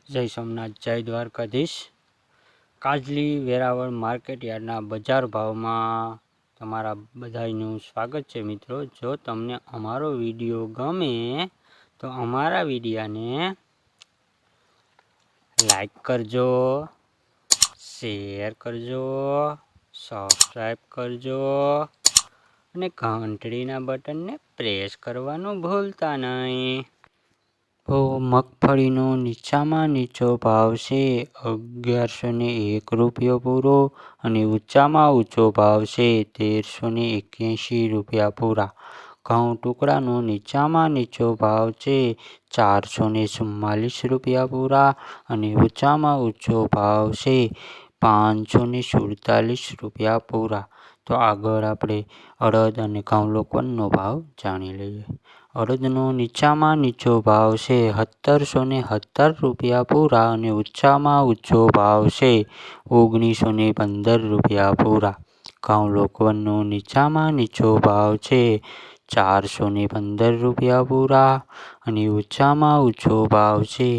જય સોમનાથ, જય દ્વારકાધીશ। કાજલી વેરાવળ માર્કેટ યાર્ડના બજાર ભાવમાં તમારા બધાનું સ્વાગત છે। મિત્રો, જો તમને અમારો વિડીયો ગમે તો અમારા વિડીયાને લાઈક કરજો, શેર કરજો, સબસ્ક્રાઈબ કરજો અને ઘંટડીના બટનને પ્રેસ કરવાનું ભૂલતા નહીં। તો મગફળીનો નીચામાં નીચો ભાવ છે 1101 રૂપિયો પૂરો અને ઊંચામાં ઊંચો ભાવ છે 1381 રૂપિયા પૂરા। ઘઉં ટુકડાનો નીચામાં નીચો ભાવ છે 444 રૂપિયા પૂરા અને ઊંચામાં ઊંચો ભાવ છે 547 રૂપિયા પૂરા। તો આગળ આપણે અડદ અને ઘઉં લોકવનનો ભાવ જાણી લઈએ। અડદનો નીચામાં નીચો ભાવ છે 1717 રૂપિયા પૂરા અને ઊંચામાં ઊંચો ભાવ છે 1915 રૂપિયા પૂરા। ઘઉં લોકવનનો નીચામાં નીચો ભાવ છે 415 રૂપિયા પૂરા અને ઊંચામાં ઊંચો ભાવ છે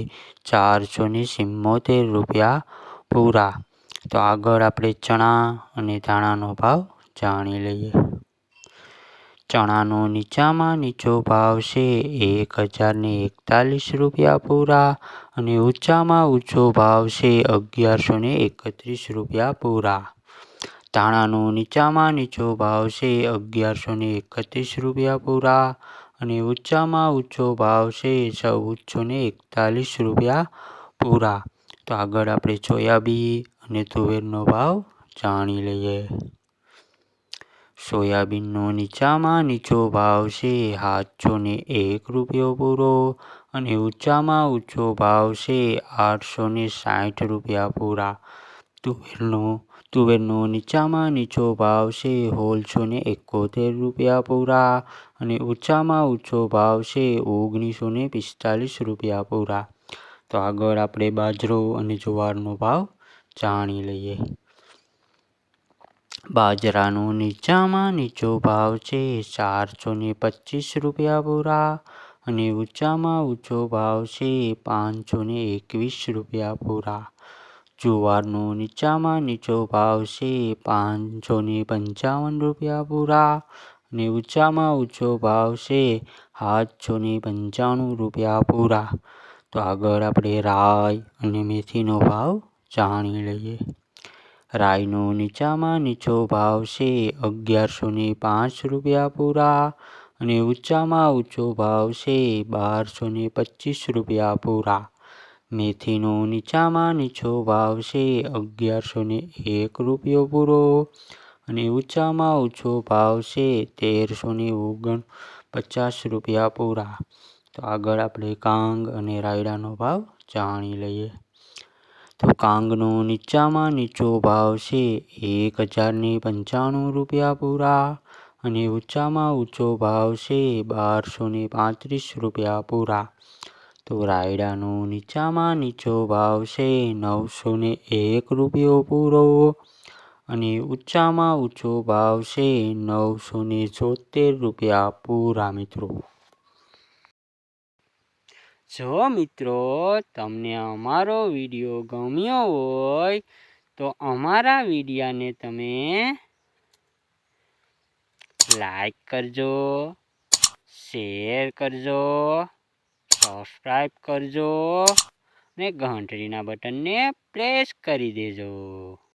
477 રૂપિયા પૂરા। તો આગળ આપણે ચણા અને ધાણાનો ભાવ જાણી લઈએ। ચણાનો નીચામાં નીચો ભાવ છે 1041 રૂપિયા પૂરા અને ઊંચામાં ઊંચો ભાવ છે 1131 રૂપિયા પૂરા। ધાણાનો નીચામાં નીચો ભાવ છે 1131 રૂપિયા પૂરા અને ઊંચામાં ઊંચો ભાવ છે 1441 રૂપિયા પૂરા। તો આગળ આપણે સોયાબીન અને તુવેરનો ભાવ જાણી લઈએ। સોયાબીનનો નીચામાં નીચો ભાવ છે 701 રૂપિયો પૂરો અને ઊંચામાં ઊંચો ભાવ છે 860 રૂપિયા પૂરા। તુવેરનો નીચામાં નીચો ભાવ છે 1671 રૂપિયા પૂરા અને ઊંચામાં ઊંચો ભાવ છે 1945 રૂપિયા પૂરા। તો આગળ આપણે બાજરો અને જુવારનો ભાવ જાણી લઈએ। બાજરાનો નીચામાં નીચો ભાવ છે 425 રૂપિયા પૂરા અને ઊંચામાં ઊંચો ભાવ છે 521 રૂપિયા પૂરા। જુવારનો નીચામાં નીચો ભાવ છે 555 રૂપિયા પૂરા અને ઊંચામાં ઊંચો ભાવ છે 795 રૂપિયા પૂરા। તો આગળ આપણે રાઈ અને મેથીનો ભાવ જાણી લઈએ। રાઈનો નીચામાં નીચો ભાવ છે 1105 રૂપિયા પૂરા અને ઊંચામાં ઊંચો ભાવ છે 1225 રૂપિયા પૂરા। મેથીનો નીચામાં નીચો ભાવ છે 1101 રૂપિયો પૂરો અને ઊંચામાં ઊંચો ભાવ છે 1349 રૂપિયા પૂરા। તો આગળ આપણે કાંગ અને રાયડાનો ભાવ જાણી લઈએ। તો કાંગનો નીચામાં નીચો ભાવ છે 1095 રૂપિયા પૂરા અને ઊંચામાં ઊંચો ભાવ છે 1235 રૂપિયા પૂરા। તો રાયડાનો નીચામાં નીચો ભાવ છે 901 રૂપિયો પૂરો અને ઊંચામાં ઊંચો ભાવ છે 974 રૂપિયા પૂરા। જો મિત્રો તમને અમારો વિડીયો ગમ્યો હોય તો અમારા વિડીયાને તમે લાઈક કરજો, શેર કરજો, સબસ્ક્રાઈબ કરજો અને ઘંટડીના બટનને પ્રેસ કરી દેજો।